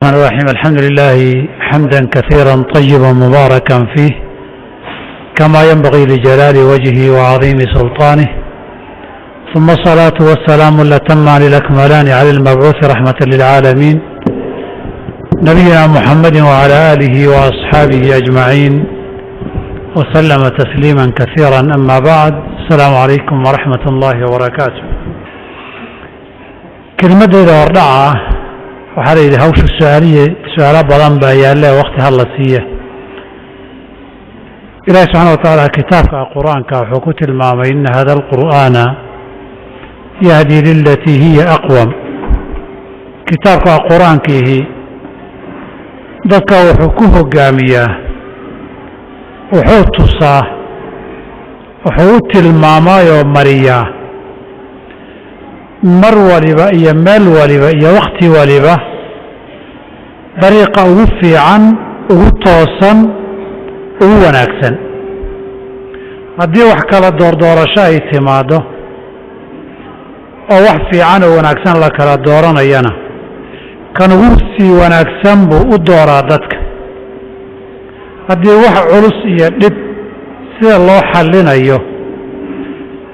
الرحمن الرحيم. الحمد لله حمدا كثيرا طيبا مباركا فيه كما ينبغي لجلال وجهه وعظيم سلطانه، ثم الصلاة والسلام الأتمان الأكملان على المبعوث رحمة للعالمين نبينا محمد وعلى آله وأصحابه أجمعين وسلم تسليما كثيرا. أما بعد، السلام عليكم ورحمة الله وبركاته. كلمة وردعة waxaa la yidhi hawsha su-aalo badan baa yaalle waqti hala siiya. ilaahi subxaana wa tacaala kitaabka qur-aanka wuxuu ku tilmaamay ina hada alqur'aana yahdi lilatii hiya aqwam. kitaabka qur-aankiihi dadka wuxuu ku hogaamiyaa, wuxuu tusaa, wuxuu u tilmaamaayoo mariyaa mar waliba iyo meel waliba iyo wakhti waliba dariiqa ugu fiican, ugu toosan, ugu wanaagsan. haddii wax kala doordoorasho ay timaado oo wax fiican oo wanaagsan la kala dooranayana, kan ugu sii wanaagsan buu u dooraa dadka. haddii wax culus iyo dhib sida loo xallinayo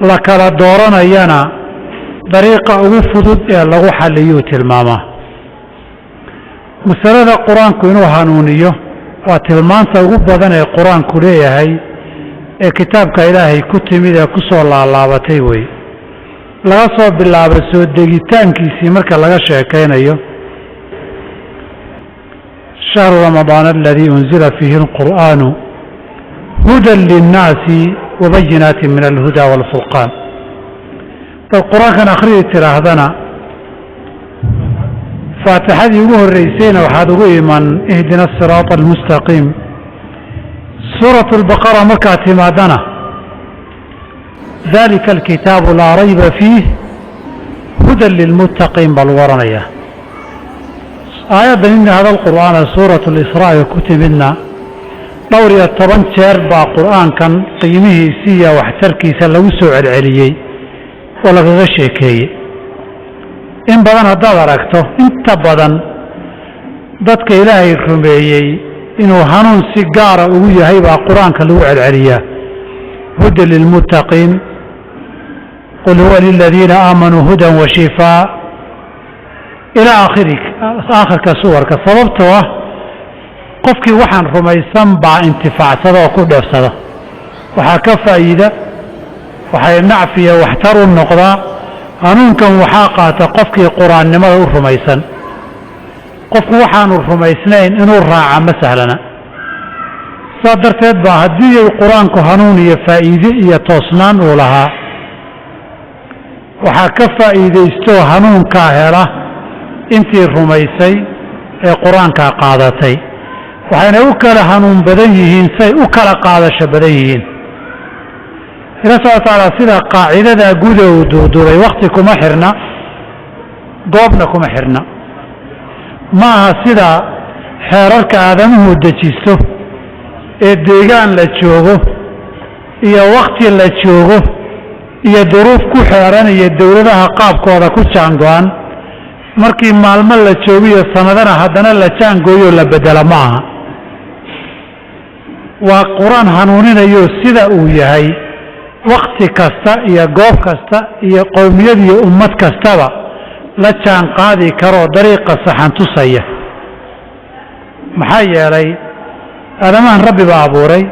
la kala dooranayana, dariiqa ugu fudud ee lagu xalliyuu tilmaamaa. masalada qur-aanku inuu hanuuniyo waa tilmaanta ugu badan ee qur-aanku leeyahay ee kitaabka ilaahay ku timid ee ku soo laalaabatay wey. laga soo bilaabo soo degitaankiisii marka laga sheekaynayo, shahru ramadaana aladii unzila fiihi alqur'aanu hudan linnaasi wabayinaatin min alhuda waalfurqaan. dad qur-aankan akhriyi tidhaahdana, faatixadii ugu horreysayna waxaad ugu iman ihdina asiraata almustaqiim. suuratu albaqara markaad timaadana, dalika alkitaabu laa rayba fiih hudan lilmuttaqiin baa lagu oranayaa. aayaddan ina hada alqur'aana suuratu lisraa'i ku timidna 12 jeer baa qur'aankan qiimihiisi iyo waxtarkiisa lagu soo celceliyey oo lagaga sheekeeyey. in badan haddaad aragto, inta badan dadka ilaahay rumeeyey inuu hanuun si gaara ugu yahay baa qur-aanka lagu celceliyaa. hudan lilmuttaqiin, qul huwa liladiina aamanuu hudan wa shifaa ilaa aakhirka suwarka. sababtoo ah qofkii waxaan rumaysan baa intifaacsada oo ku dheefsada, waxaa ka faa'iida, waxay nacfiya waxtar u noqdaa. hanuunkan waxaa qaata qofkii qur-aannimada u rumaysan. qofku waxaanu rumaysnayn inuu raaca ma sahlana. saas darteed baa haddii qur-aanku hanuun iyo faa'iide iyo toosnaan uu lahaa, waxaa ka faa'iidaystoo hanuunkaa hela intii rumaysay ee qur-aankaa qaadatay. waxayna u kala hanuun badan yihiin say u kala qaadasho badan yihiin. ilaah subxana wa tacaala sida qaacidadaa guda uu duuduubay, wakti kuma xirna, goobna kuma xirna. ma aha sida xeerarka aadamuhu dejisto ee deegaan la joogo iyo wakti la joogo iyo duruuf ku xeeran iyo dowladaha qaabkooda ku jaango-an, markii maalmo la joogiyo sanadana haddana la jaangooyo la bedela ma aha. waa qur-aan hanuuninayo sida uu yahay wakti kasta iyo goob kasta iyo qowmiyad iyo ummad kastaba la jaan qaadi karoo dariiqa saxan tusaya. maxaa yeelay aadamahan rabbi baa abuuray,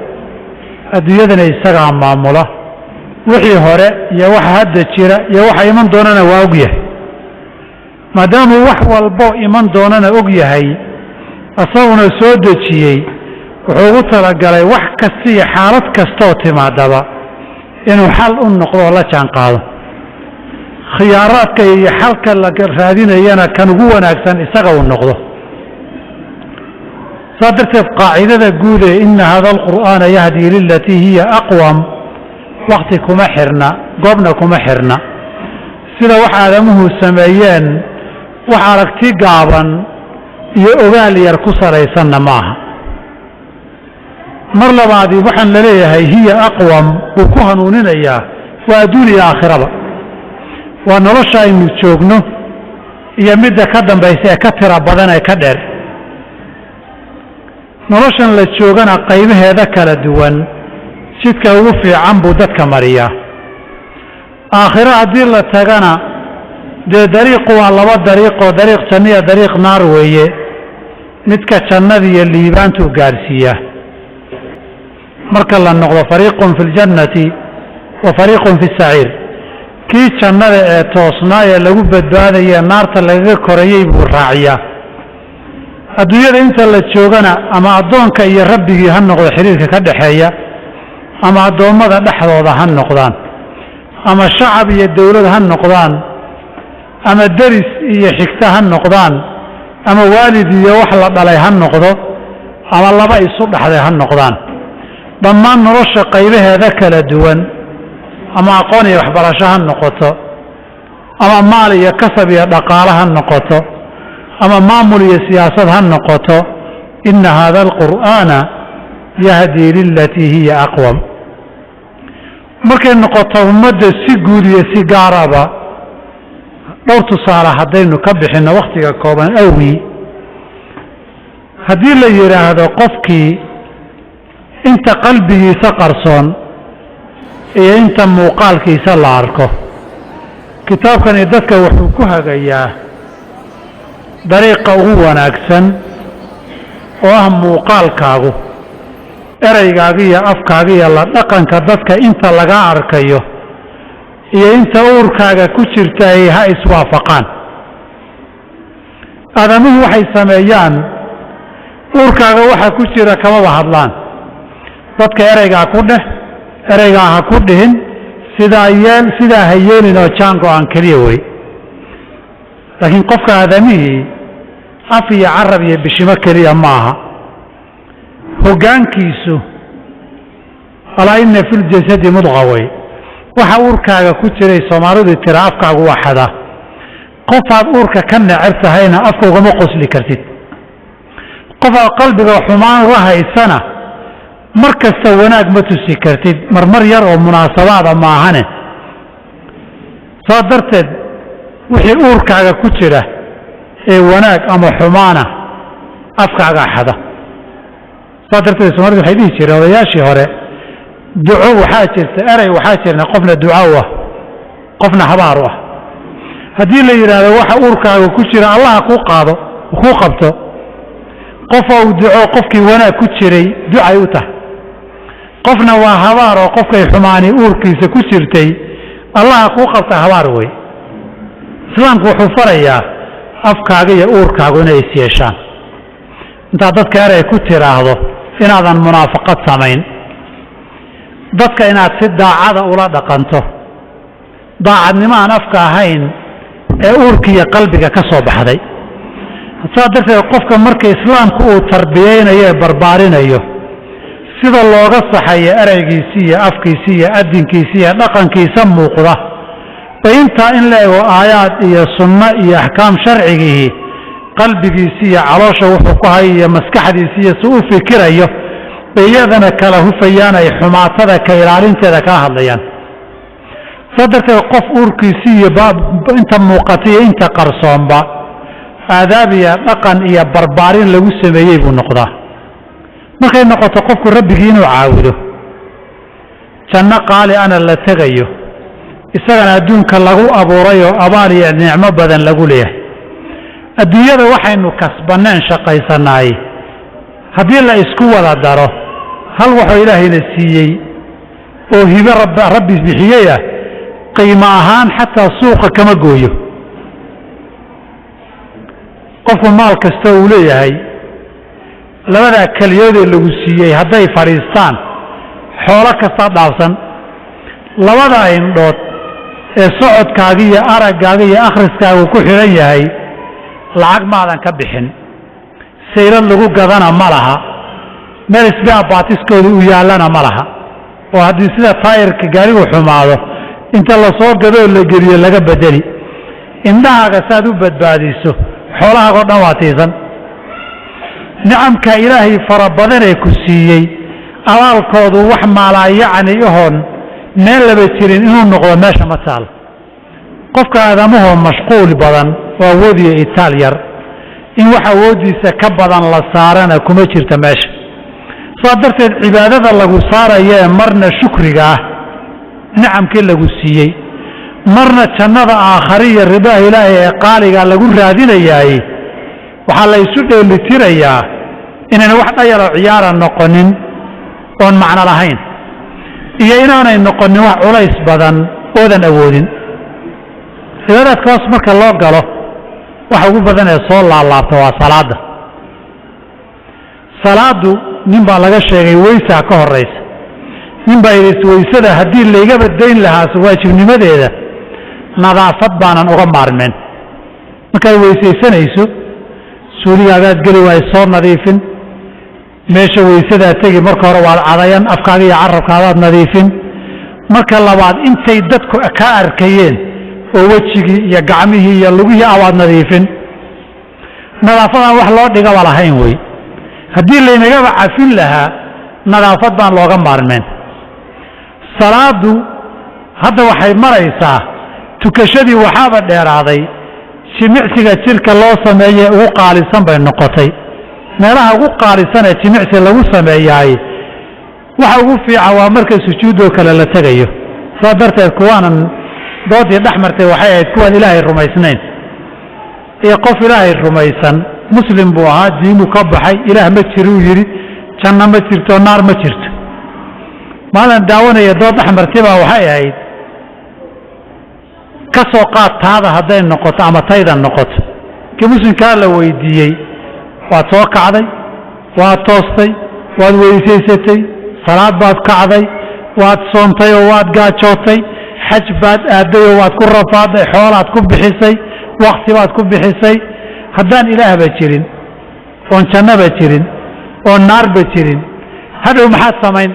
adduunyadana isagaa maamula. wixii hore iyo waxa hadda jira iyo waxa iman doonana waa og yahay. maadaamuu wax walbo iman doonana og yahay, asaguna soo dejiyey, wuxuu ugu talagalay wax kasta iyo xaalad kastaoo timaadaba inuu xal u noqdo oo la jaan qaado. khiyaaraadka iyo xalka la raadinayana kan ugu wanaagsan isaga uu noqdo. saa darteed qaacidada guud ee ina hada alqur'aana yahdii lilatii hiya aqwam, wakti kuma xirna, goobna kuma xirna. sida wax aadamuhu sameeyeen wax aragti gaaban iyo ogaal yar ku salaysanna ma aha. mar labaadii waxaan la leeyahay hiya aqwam buu ku hanuuninayaa waa adduun iyo aakhiraba. waa nolosha aynu joogno iyo midda ka dambaysa ee ka tira badan ee ka dheer. noloshan la joogana qaybaheeda kala duwan jidka ugu fiican buu dadka mariyaa aakhiro haddii la tagana dee dariiqu waa laba dariiqoo dariiq janno iyo dariiq naar weeye midka jannada iyo liibaantuu gaarsiiyaa marka la noqdo fariiqun fi ljannati wa fariiqun fi saciir kii jannada ee toosnaa ee lagu badbaadaya naarta lagaga korayey buu raaciyaa adduunyada inta la joogana ama addoonka iyo rabbigii ha noqdo xiriirka ka dhaxeeya ama addoommada dhexdooda ha noqdaan ama shacab iyo dawlad ha noqdaan ama deris iyo xigta ha noqdaan ama waalid iyo wax la dhalay ha noqdo ama laba isu dhaxday ha noqdaan dhammaan nolosha qaybaheeda kala duwan ama aqoon iyo waxbarasho ha noqoto ama maal iyo kasab iyo dhaqaale ha noqoto ama maamul iyo siyaasad ha noqoto ina hada alqur'aana yahdii lilatii hiya aqwam markay noqoto ummadda si guud iyo si gaaraba dhowr tusaale haddaynu ka bixinno wakhtiga kooban awgii haddii la yidhaahdo qofkii inta qalbigiisa qarsoon iyo inta muuqaalkiisa la arko kitaabkani dadka wuxuu ku hagayaa dariiqa ugu wanaagsan oo ah muuqaalkaagu eraygaaga iyo afkaaga iyo la dhaqanka dadka inta laga arkayo iyo inta uurkaaga ku jirta ay ha iswaafaqaan aadamuhu waxay sameeyaan uurkaaga waxa ku jira kamaba hadlaan dadka ereygaa ku dheh ereygaa ha ku dhihin sidaa ha yeelin oo jaango aan keliya wey laakiin qofka aadamihii af iyo carab iyo bishimo keliya ma aha hoggaankiisu alaa ina fi ljasadi mudqa wey waxa uurkaaga ku jiray soomaalidu tira afkaagu waa xadaa qofaad uurka ka neceb tahayna afka ugama qosli kartid qofaad qalbiga xumaan uga haysana mar kasta wanaag ma tusi kartid marmar yar oo munaasabaada maahane saa darteed wixii uurkaaga ku jira ee wanaag ama xumaana afkaagaa xada saa darteed soomaalida waxay dhihi jireen odayaashii hore duco waxaa jirta erey waxaa jirna qofna duca u ah qofna habaar u ah haddii la yidhaahdo waxa uurkaaga ku jira allaha kuu qaado kuu qabto qof ou duco qofkii wanaag ku jiray ducay u tahay qofna waa habaar oo qofkay xumaani uurkiisa ku jirtay allaha kuu qabta habaar wey islaamku wuxuu farayaa afkaaga iyo uurkaagu inay is yeeshaan intaad dadka erey ku tiraahdo inaadan munaafaqad samayn dadka inaad si daacada ula dhaqanto daacadnimo aan afka ahayn ee uurka iyo qalbiga ka soo baxday saa darteed qofka marka islaamku uu tarbiyeynayo ee barbaarinayo sida looga saxayo ereygiisi iyo afkiisi iyo adinkiisi iyo dhaqankiisa muuqda bay intaa in la ego aayaad iyo sunno iyo axkaam sharcigii qalbigiisi iyo caloosha wuxuu ku hayo iyo maskaxdiisi iyo si u fikirayo bay iyadana kala hufayaan ay xumaatada ka ilaalinteeda kaa hadlayaan saa darteed qof uurkiisi iyo inta muuqata iyo inta qarsoonba aadaab iyo dhaqan iyo barbaarin lagu sameeyey buu noqdaa markay noqoto qofku rabbigii inuu caabudo janno qaali ana la tegayo isagana adduunka lagu abuuray oo abaal iyo nicmo badan lagu leeyahay adduunyada waxaynu kasbanneen shaqaysanaay haddii la isku wada daro hal waxuu ilaahayna siiyey oo hibe rabbi bixiyey ah qiimo ahaan xataa suuqa kama gooyo qofku maal kasta uu leeyahay labadaa keliyoodee lagu siiyey hadday fadhiistaan xoolo kasta dhaafsan labadaa indhood ee socodkaaga iyo araggaaga iyo akhriskaagu ku xidhan yahay lacag maadan ka bixin saylad lagu gadana ma laha meel isbaa baatiskooda u yaallana ma laha oo haddii sida taayirka gaarigu xumaado inta la soo gadoo la geliyo laga bedeli indhahaaga saaad u badbaadiso xoolahaagoo dhan waa tiisan nicamka ilaahay fara badanee ku siiyey abaalkoodu wax maalaayacni ahoon meel laba jirin inuu noqdo meesha ma taal qofka aadamahoo mashquul badan oo awoodiyo itaal yar in wax awooddiisa ka badan la saarana kuma jirta meesha صادرت عبادة لغو صار يا مرنا شكرك نعم كل لغو سيي مرنا جنة آخرية الربا إلهي قالي قال لغو رادين إياي وحال يسود اللي تيريا إننا واحد يرى عيارا نقنين oon macno lahayn iyo inaanay noqonin wax culays badan oodan awoodin cibaadaadkaas marka loo galo waxa ugu badan ee soo laalaabta waa salaadu nin baa laga sheegay weysaa ka horeysa nin baa yidhi weysada haddii layga badayn lahaa waajibnimadeeda nadaafad baanan uga maarmeen markaad weysaysanayso suuligaagaad geli waay soo nadiifin meesha weysadaa tegi marka hore waad cadayan afkaaga iyo carabkaadaad nadiifin marka labaad intay dadku ka arkayeen oo wejigii iyo gacmihii iyo lugihii awaad nadiifin nadaafadan wax loo dhigaba lahayn wey haddii laynagaba cafin lahaa nadaafad baan looga maarmeen salaadu hadda waxay maraysaa tukashadii waxaaba dheeraaday jimicsiga jirka loo sameeyey ugu qaalisan bay noqotay meelaha ugu qaalisan ee jimicsi lagu sameeyaay waxa ugu fiican waa marka sujuudoo kale la tagayo soo darteed kuwaanan doodii dhex martay waxay ahayd kuwaan ilaahay rumaysnayn iyo qof ilaahay rumaysan muslim buu ahaa diinuu ka baxay ilaah ma jiruu yidhi janno ma jirto naar ma jirto maalin daawanaya dood dhex martay baa waxay ahayd ka soo qaad taada hadday noqoto ama taydan noqoto kii muslimkaa la weydiiyey waad soo kacday waad toostay waad weysaysatay salaad baad kacday waad soontay oo waad gaajootay xaj baad aaday oo waad ku rafaaday xoolaad ku bixisay wakti baad ku bixisay haddaan ilaahba jirin oon jannaba jirin oon naarba jirin hadhow maxaad samayn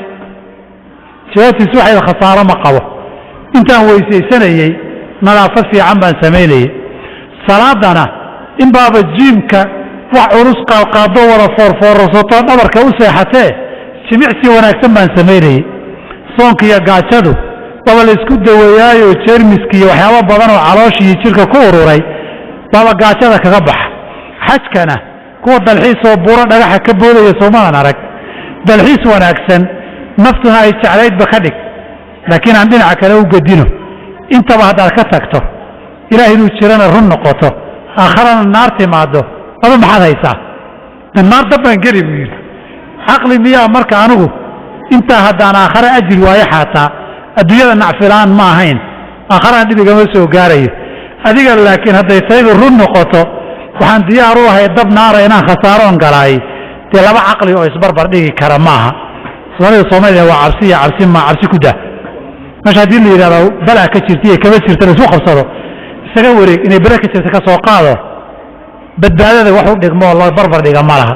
jawaabtiis waxay khasaaro ma qabo intaan weysaysanayey nadaafad fiican baan samaynayey salaadana in baaba jiimka wax culus qaadqaado wada foorfoorsato dhabarka u seexatee jimicsi wanaagsan baan samaynayey soonka iyo gaajadu baba la isku daweeyaayo jeermiski iyo waxyaabo badan oo calooshii jirka ku ururay baba gaajada kaga baxa xajkana kuwa dalxiis oo buuro dhagaxa ka boodaya soomadan arag dalxiis wanaagsan naftuna ay jeclaydba ka dhig laakiin aan dhinaca kale u gadino intaba haddaad ka tagto ilaah inuu jirana run noqoto aakharana naar timaado adu maxaad haysaa naar dabbaan geli buu yidhi caqli miyaa marka anigu intaa haddaan aakhare ajri waayo xaataa adduunyada nacfilaan ma ahayn aakharana dhibigama soo gaarayo adiga laakiin hadday taydu run noqoto waxaan diyaar u ahay dab naara inaan khasaaroon galaay dee laba caqli oo isbarbar dhigi kara maaha soomaalida waa cabsi iyo cabsi ma cabsi ku dah meesha haddii la yidhahdo balaa ka jirta iyo kama jirta la isu qabsado isaga wareeg inay bala ka jirta ka soo qaado badbaadada wax u dhigmo oo la barbar dhiga ma laha